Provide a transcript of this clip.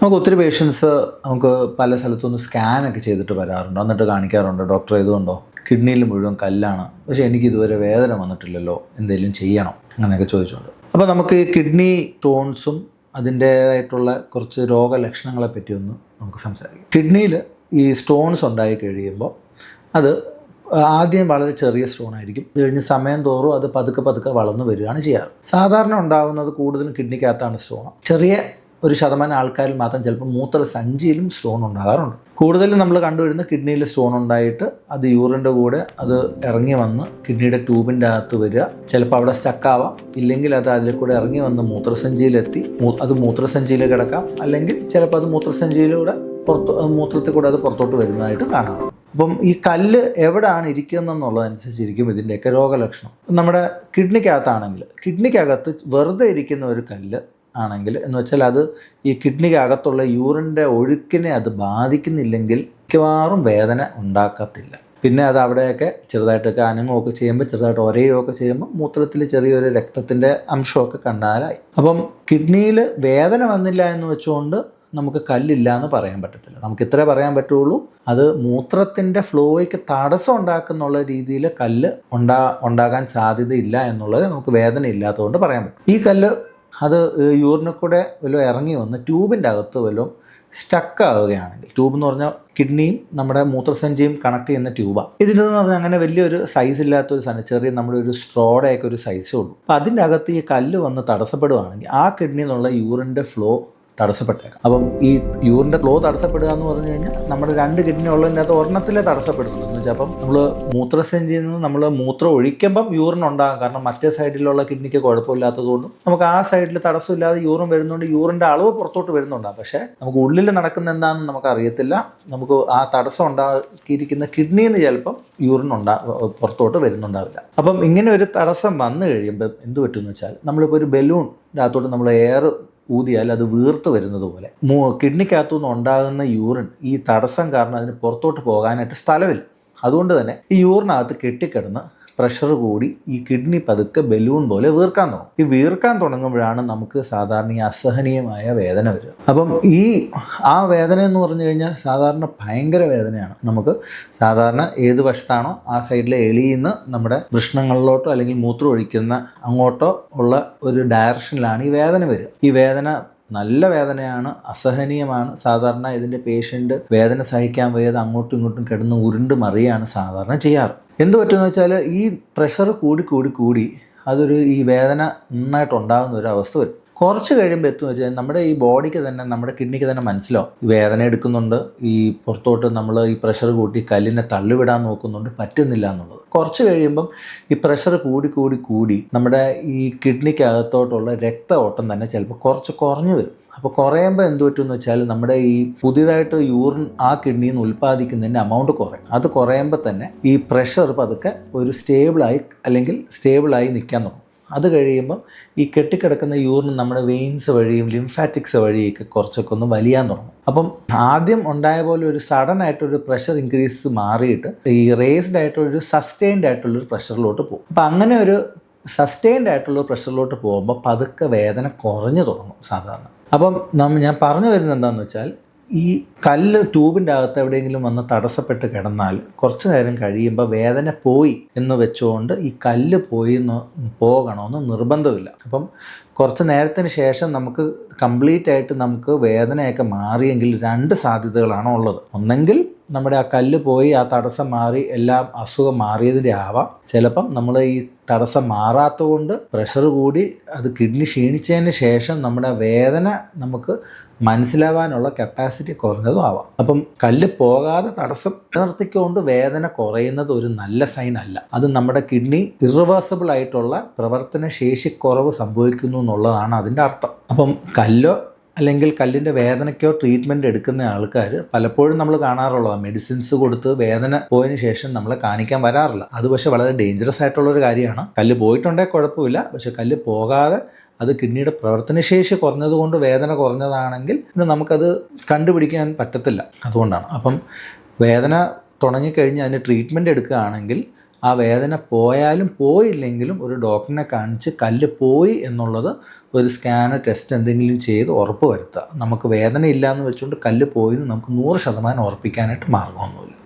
നമുക്ക് ഒത്തിരി പേഷ്യൻസ് നമുക്ക് പല സ്ഥലത്തുനിന്ന് സ്കാനൊക്കെ ചെയ്തിട്ട് വരാറുണ്ട്, എന്നിട്ട് കാണിക്കാറുണ്ട് ഡോക്ടർ ഇതുകൊണ്ടോ കിഡ്നിയിൽ മുഴുവൻ കല്ലാണ്, പക്ഷേ എനിക്ക് ഇതുവരെ വേദന വന്നിട്ടില്ലല്ലോ, എന്തെങ്കിലും ചെയ്യണം അങ്ങനെയൊക്കെ ചോദിച്ചുകൊണ്ട്. അപ്പോൾ നമുക്ക് ഈ കിഡ്നി സ്റ്റോൺസും അതിൻ്റേതായിട്ടുള്ള കുറച്ച് രോഗലക്ഷണങ്ങളെ പറ്റി ഒന്ന് നമുക്ക് സംസാരിക്കാം. കിഡ്നിയിൽ ഈ സ്റ്റോൺസ് ഉണ്ടായി കഴിയുമ്പോൾ അത് ആദ്യം വളരെ ചെറിയ സ്റ്റോൺ ആയിരിക്കും. ഇത് കഴിഞ്ഞ് സമയം തോറും അത് പതുക്കെ പതുക്കെ വളർന്നു വരികയാണ് ചെയ്യാറ്. സാധാരണ ഉണ്ടാകുന്നത് കൂടുതലും കിഡ്നിക്കകത്താണ് സ്റ്റോൺ. ചെറിയ ഒരു ശതമാനം ആൾക്കാരിൽ മാത്രം ചിലപ്പോൾ മൂത്രസഞ്ചിയിലും സ്റ്റോൺ ഉണ്ടാകാറുണ്ട്. കൂടുതലും നമ്മൾ കണ്ടുവരുന്ന കിഡ്നിയിൽ സ്റ്റോൺ ഉണ്ടായിട്ട് അത് യൂറിൻ്റെ കൂടെ അത് ഇറങ്ങി വന്ന് കിഡ്നിയുടെ ട്യൂബിൻ്റെ അകത്ത് വരിക, ചിലപ്പോൾ അവിടെ സ്റ്റക്കാവാം, ഇല്ലെങ്കിൽ അത് അതിൽ കൂടെ ഇറങ്ങി വന്ന് മൂത്രസഞ്ചിയിലെത്തി അത് മൂത്രസഞ്ചിയിൽ കിടക്കാം, അല്ലെങ്കിൽ ചിലപ്പോൾ അത് മൂത്രസഞ്ചിയിലൂടെ മൂത്രത്തിൽ കൂടെ അത് പുറത്തോട്ട് വരുന്നതായിട്ട് കാണാം. അപ്പം ഈ കല്ല് എവിടെയാണ് ഇരിക്കുന്നതെന്നുള്ളതനുസരിച്ചിരിക്കും ഇതിൻ്റെയൊക്കെ രോഗലക്ഷണം. നമ്മുടെ കിഡ്നിക്കകത്ത് വെറുതെ ഇരിക്കുന്ന ഒരു കല്ല് ആണെങ്കിൽ എന്ന് വെച്ചാൽ അത് ഈ കിഡ്നിക്കകത്തുള്ള യൂറിൻ്റെ ഒഴുക്കിനെ അത് ബാധിക്കുന്നില്ലെങ്കിൽ മിക്കവാറും വേദന ഉണ്ടാക്കത്തില്ല. പിന്നെ അത് അവിടെയൊക്കെ ചെറുതായിട്ടൊക്കെ അനങ്ങുകയൊക്കെ ചെയ്യുമ്പോൾ, ചെറുതായിട്ട് ഒരയുകയൊക്കെ ചെയ്യുമ്പോൾ മൂത്രത്തിൽ ചെറിയൊരു രക്തത്തിൻ്റെ അംശമൊക്കെ കണ്ടാലായി. അപ്പം കിഡ്നിയിൽ വേദന വന്നില്ല എന്ന് വെച്ചുകൊണ്ട് നമുക്ക് കല്ലില്ല എന്ന് പറയാൻ പറ്റത്തില്ല. നമുക്ക് ഇത്രേ പറയാൻ പറ്റുള്ളൂ, അത് മൂത്രത്തിൻ്റെ ഫ്ലോയ്ക്ക് തടസ്സം ഉണ്ടാക്കുന്നുള്ള രീതിയിൽ കല്ല് ഉണ്ടാകാൻ സാധ്യതയില്ല എന്നുള്ളത് നമുക്ക് വേദന ഇല്ലാത്തതുകൊണ്ട് പറയാൻ പറ്റും. ഈ കല്ല് അത് യൂറിനിൽ കൂടെ വല്ലതും ഇറങ്ങി വന്ന് ട്യൂബിൻ്റെ അകത്ത് വല്ലതും സ്റ്റക്കാവുകയാണെങ്കിൽ, ട്യൂബ് എന്ന് പറഞ്ഞാൽ കിഡ്നിയും നമ്മുടെ മൂത്രസഞ്ചിയും കണക്ട് ചെയ്യുന്ന ട്യൂബാണ്. ഇതിനെന്ന് പറഞ്ഞാൽ അങ്ങനെ വലിയൊരു സൈസ് ഇല്ലാത്തൊരു സാധനം, ചെറിയ നമ്മുടെ ഒരു സ്ട്രോയുടെയൊക്കെ ഒരു സൈസേ ഉള്ളൂ. അപ്പോൾ അതിൻ്റെ അകത്ത് ഈ കല്ല് വന്ന് തടസ്സപ്പെടുകയാണെങ്കിൽ ആ കിഡ്നിയിൽ നിന്നുള്ള യൂറിൻ്റെ ഫ്ലോ തടസ്സപ്പെട്ടേക്കാം. അപ്പം ഈ യൂറിൻ്റെ ഫ്ലോ തടസ്സപ്പെടുക എന്ന് പറഞ്ഞു കഴിഞ്ഞാൽ നമ്മുടെ 2 കിഡ്നി ഉള്ളതിൻ്റെ അകത്ത് ഒരെണ്ണത്തിലേ തടസ്സപ്പെടുന്നുള്ളൂ എന്ന് വെച്ചാൽ, അപ്പം നമ്മൾ മൂത്രസഞ്ചിയിൽ നിന്ന് നമ്മൾ മൂത്രം ഒഴിക്കുമ്പം യൂറിൻ ഉണ്ടാകും. കാരണം മറ്റേ സൈഡിലുള്ള കിഡ്നിക്ക് കുഴപ്പമില്ലാത്തതുകൊണ്ടും നമുക്ക് ആ സൈഡിൽ തടസ്സമില്ലാതെ യൂറിൻ വരുന്നതുകൊണ്ട് യൂറിൻ്റെ അളവ് പുറത്തോട്ട് വരുന്നുണ്ടാകും. പക്ഷേ നമുക്ക് ഉള്ളിൽ നടക്കുന്ന എന്താണെന്ന് നമുക്ക് അറിയത്തില്ല. നമുക്ക് ആ തടസ്സം ഉണ്ടാക്കിയിരിക്കുന്ന കിഡ്നിയിൽ നിന്ന് ചിലപ്പം യൂറിൻ പുറത്തോട്ട് വരുന്നുണ്ടാവില്ല. അപ്പം ഇങ്ങനെ ഒരു തടസ്സം വന്നു കഴിയുമ്പോൾ എന്ത് പറ്റുമെന്ന് വെച്ചാൽ, നമ്മളിപ്പോൾ ഒരു ബലൂണിൻ്റെ അകത്തോട്ട് നമ്മൾ എയർ ഊതിയാൽ അത് വീർത്ത് വരുന്നത് പോലെ കിഡ്നിക്കകത്തുനിന്ന് ഉണ്ടാകുന്ന യൂറിൻ ഈ തടസ്സം കാരണം അതിന് പുറത്തോട്ട് പോകാനായിട്ട് സ്ഥലമില്ല. അതുകൊണ്ട് തന്നെ ഈ യൂറിനകത്ത് കെട്ടിക്കിടന്ന് പ്രഷർ കൂടി ഈ കിഡ്നി പതുക്കെ ബലൂൺ പോലെ വീർക്കാൻ തുടങ്ങും. ഈ വീർക്കാൻ തുടങ്ങുമ്പോഴാണ് നമുക്ക് സാധാരണ ഈ അസഹനീയമായ വേദന വരിക. അപ്പം ആ വേദന എന്ന് പറഞ്ഞു കഴിഞ്ഞാൽ സാധാരണ ഭയങ്കര വേദനയാണ്. നമുക്ക് സാധാരണ ഏത് വശത്താണോ ആ സൈഡിലെ എളിയിന്ന് നമ്മുടെ വൃഷ്ണങ്ങളിലോട്ടോ അല്ലെങ്കിൽ മൂത്രം ഒഴിക്കുന്ന അങ്ങോട്ടോ ഉള്ള ഒരു ഡയറക്ഷനിലാണ് ഈ വേദന വരിക. ഈ വേദന നല്ല വേദനയാണ്, അസഹനീയമാണ്. സാധാരണ ഇതിൻ്റെ പേഷ്യൻ്റ് വേദന സഹിക്കാൻ വയ്യാതെ അങ്ങോട്ടും ഇങ്ങോട്ടും കിടന്ന് ഉരുണ്ട് മറിയാണ് സാധാരണ ചെയ്യാറ്. എന്ത് പറ്റുമെന്ന് വെച്ചാൽ, ഈ പ്രഷർ കൂടി അതൊരു ഈ വേദന നന്നായിട്ട് ഉണ്ടാകുന്ന ഒരു അവസ്ഥ വരും. കുറച്ച് കഴിയുമ്പോൾ എത്തുമെന്ന് വെച്ചാൽ നമ്മുടെ ഈ ബോഡിക്ക് തന്നെ, നമ്മുടെ കിഡ്നിക്ക് തന്നെ മനസ്സിലാവും വേദന എടുക്കുന്നുണ്ട്, ഈ പുറത്തോട്ട് നമ്മൾ ഈ പ്രഷർ കൂട്ടി കല്ലിനെ തള്ളിവിടാൻ നോക്കുന്നുണ്ട്, പറ്റുന്നില്ല എന്നുള്ളത്. കുറച്ച് കഴിയുമ്പം ഈ പ്രഷർ കൂടി നമ്മുടെ ഈ കിഡ്നിക്കകത്തോട്ടുള്ള രക്ത ഓട്ടം തന്നെ ചിലപ്പോൾ കുറച്ച് കുറഞ്ഞു വരും. അപ്പോൾ കുറയുമ്പോൾ എന്ത് പറ്റുമെന്ന് വെച്ചാൽ, നമ്മുടെ ഈ പുതിയതായിട്ട് യൂറിൻ ആ കിഡ്നിയിൽ നിന്ന് ഉൽപ്പാദിക്കുന്നതിൻ്റെ എമൗണ്ട് കുറയും. അത് കുറയുമ്പോൾ തന്നെ ഈ പ്രഷർ പതുക്കെ ഒരു സ്റ്റേബിളായി നിൽക്കാൻ തുടങ്ങും. അത് കഴിയുമ്പം ഈ കെട്ടിക്കിടക്കുന്ന യൂറിൻ നമ്മുടെ വെയിൻസ് വഴിയും ലിംഫാറ്റിക്സ് വഴിയൊക്കെ കുറച്ചൊക്കെ ഒന്ന് വലിയാൻ തുടങ്ങും. അപ്പം ആദ്യം ഉണ്ടായ പോലെ ഒരു സഡൻ ആയിട്ടൊരു പ്രഷർ ഇൻക്രീസ് മാറിയിട്ട് ഈ റേസ്ഡ് ആയിട്ടൊരു സസ്റ്റെയിൻഡ് ആയിട്ടുള്ളൊരു പ്രഷറിലോട്ട് പോകും. അപ്പം അങ്ങനെ ഒരു സസ്റ്റെയിൻഡ് ആയിട്ടുള്ള പ്രഷറിലോട്ട് പോകുമ്പോൾ പതുക്കെ വേദന കുറഞ്ഞു തുടങ്ങും സാധാരണ. അപ്പം ഞാൻ പറഞ്ഞു വരുന്നത് എന്താണെന്ന് വെച്ചാൽ, ഈ കല്ല് ട്യൂബിൻ്റെ അകത്ത് എവിടെയെങ്കിലും വന്ന് തടസ്സപ്പെട്ട് കിടന്നാൽ കുറച്ച് നേരം കഴിയുമ്പോൾ വേദന പോയി എന്ന് വെച്ചുകൊണ്ട് ഈ കല്ല് പോകണമെന്ന് നിർബന്ധമില്ല. അപ്പം കുറച്ച് നേരത്തിന് ശേഷം നമുക്ക് കംപ്ലീറ്റ് ആയിട്ട് നമുക്ക് വേദനയൊക്കെ മാറിയെങ്കിൽ 2 സാധ്യതകളാണ് ഉള്ളത്. ഒന്നെങ്കിൽ നമ്മുടെ ആ കല്ല് പോയി ആ തടസ്സം മാറി എല്ലാം അസുഖം മാറിയതിൻ്റെ ആവാം. ചിലപ്പം നമ്മൾ ഈ തടസ്സം മാറാത്തതുകൊണ്ട് പ്രഷർ കൂടി അത് കിഡ്നി ക്ഷീണിച്ചതിന് ശേഷം നമ്മുടെ വേദന നമുക്ക് മനസ്സിലാവാനുള്ള കപ്പാസിറ്റി കുറഞ്ഞതും ആവാം. അപ്പം കല്ല് പോകാതെ തടസ്സം നിർത്തിക്കൊണ്ട് വേദന കുറയുന്നത് ഒരു നല്ല സൈൻ അല്ല. അത് നമ്മുടെ കിഡ്നി ഇറിവേഴ്സിബിൾ ആയിട്ടുള്ള പ്രവർത്തന ശേഷി കുറവ് സംഭവിക്കുന്നു എന്നുള്ളതാണ് അതിൻ്റെ അർത്ഥം. അപ്പം കല്ലോ അല്ലെങ്കിൽ കല്ലിൻ്റെ വേദനയ്ക്കോ ട്രീറ്റ്മെൻറ്റ് എടുക്കുന്ന ആൾക്കാർ പലപ്പോഴും നമ്മൾ കാണാറുള്ളതാണ്, മെഡിസിൻസ് കൊടുത്ത് വേദന പോയതിന് ശേഷം നമ്മളെ കാണിക്കാൻ വരാറില്ല. അത് പക്ഷേ വളരെ ഡേഞ്ചറസ് ആയിട്ടുള്ളൊരു കാര്യമാണ്. കല്ല് പോയിട്ടുണ്ടെങ്കിൽ കുഴപ്പമില്ല, പക്ഷെ കല്ല് പോകാതെ അത് കിഡ്നിയുടെ പ്രവർത്തനശേഷി കുറഞ്ഞതുകൊണ്ട് വേദന കുറഞ്ഞതാണെങ്കിൽ പിന്നെ നമുക്കത് കണ്ടുപിടിക്കാൻ പറ്റത്തില്ല. അതുകൊണ്ടാണ്. അപ്പം വേദന തുടങ്ങിക്കഴിഞ്ഞ് അതിന് ട്രീറ്റ്മെൻറ്റ് എടുക്കുകയാണെങ്കിൽ ആ വേദന പോയാലും പോയില്ലെങ്കിലും ഒരു ഡോക്ടറിനെ കാണിച്ച് കല്ല് പോയി എന്നുള്ളത് ഒരു സ്കാനർ ടെസ്റ്റ് എന്തെങ്കിലും ചെയ്ത് ഉറപ്പ് വരുത്തുക. നമുക്ക് വേദന ഇല്ല എന്ന് വെച്ചുകൊണ്ട് കല്ല് പോയി എന്ന് നമുക്ക് 100% ഉറപ്പിക്കാനായിട്ട് മാർഗമൊന്നുമില്ല.